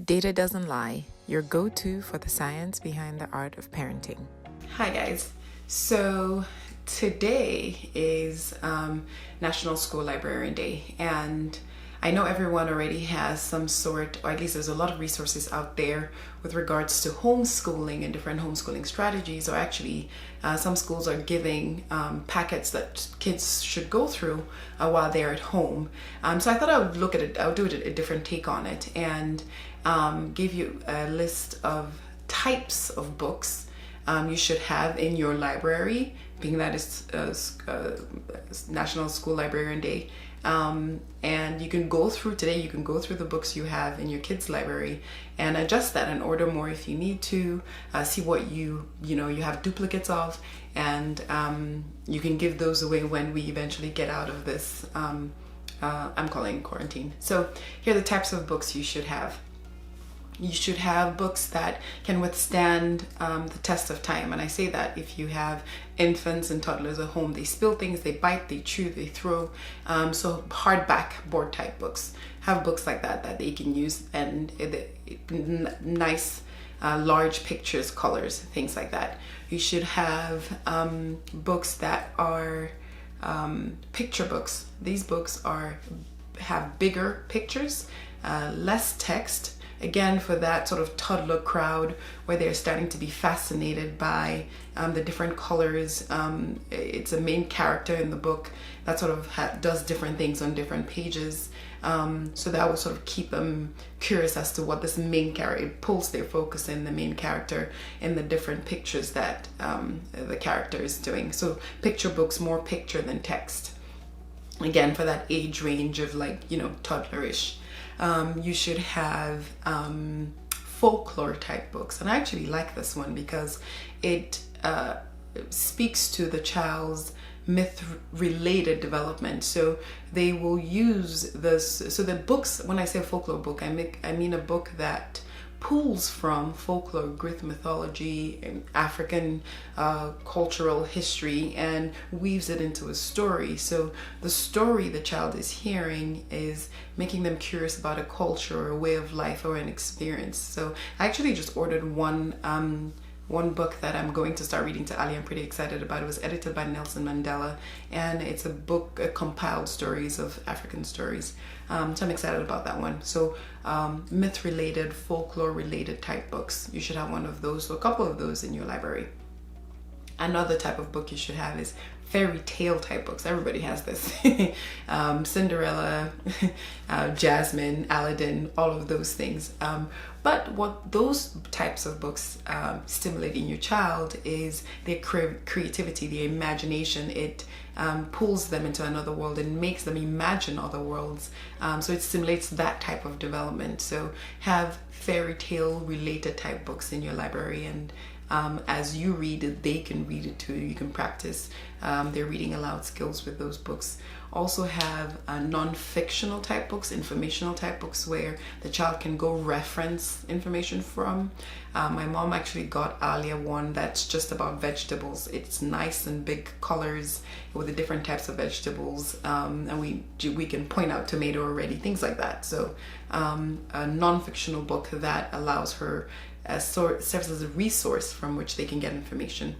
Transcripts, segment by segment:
Data doesn't lie, your go-to for the science behind the art of parenting. Hi guys, so today is National School Librarian Day, and I know everyone already has some sort, or at least there's a lot of resources out there with regards to homeschooling and different homeschooling strategies, or actually some schools are giving packets that kids should go through while they're at home. So I thought I would look at it, I would do a different take on it, and give you a list of types of books you should have in your library, being that it's National School Librarian Day. And you can go through today, you can go through the books you have in your kids' library and adjust that and order more if you need to, see what you have duplicates of, and you can give those away when we eventually get out of this, I'm calling quarantine. So here are the types of books you should have. You should have books that can withstand the test of time. And I say that if you have infants and toddlers at home, they spill things, they bite, they chew, they throw. So hardback board type books. Have books like that they can use, and nice large pictures, colors, things like that. You should have books that are picture books. These books have bigger pictures, less text. Again, for that sort of toddler crowd where they're starting to be fascinated by the different colors. It's a main character in the book that sort of does different things on different pages. So that will sort of keep them curious as to what this main character, it pulls their focus in the main character in the different pictures that the character is doing. So picture books, more picture than text. Again, for that age range of toddlerish. You should have folklore type books, and I actually like this one because it speaks to the child's myth related development. So they will use this, so the books, when I say folklore book, I mean a book that pulls from folklore, Greek mythology, and African cultural history, and weaves it into a story. So the story the child is hearing is making them curious about a culture or a way of life or an experience. So I actually just ordered one book that I'm going to start reading to Ali. I'm pretty excited about it. It was edited by Nelson Mandela, and it's a book, compiled stories of African stories. So I'm excited about that one. So myth-related, folklore-related type books. You should have one of those, or a couple of those in your library. Another type of book you should have is fairy tale type books. Everybody has this. Cinderella, Jasmine, Aladdin, all of those things. But what those types of books stimulate in your child is their creativity, their imagination. It pulls them into another world and makes them imagine other worlds. So it stimulates that type of development. So have fairy tale related type books in your library, and as you read it, they can read it too. You can practice their reading aloud skills with those books. Also have non-fictional type books, informational type books, where the child can go reference information from. My mom actually got Alia one that's just about vegetables. It's nice and big colors with the different types of vegetables, and we can point out tomato already, things like that. So a non-fictional book that allows her serves as a resource from which they can get information.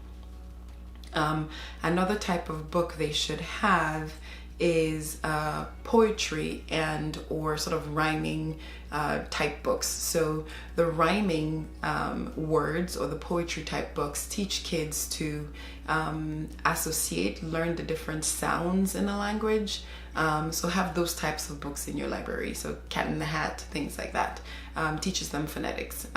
Another type of book they should have is poetry and or sort of rhyming type books. So the rhyming words or the poetry type books teach kids to learn the different sounds in a language. So have those types of books in your library. So Cat in the Hat, things like that. Teaches them phonetics.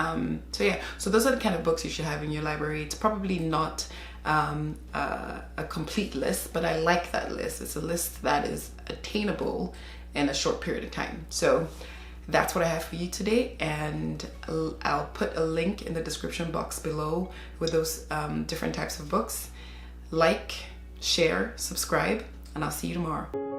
So those are the kind of books you should have in your library. It's probably not a complete list, but I like that list. It's a list that is attainable in a short period of time. So that's what I have for you today, and I'll put a link in the description box below with those different types of books. Like, share, subscribe, and I'll see you tomorrow.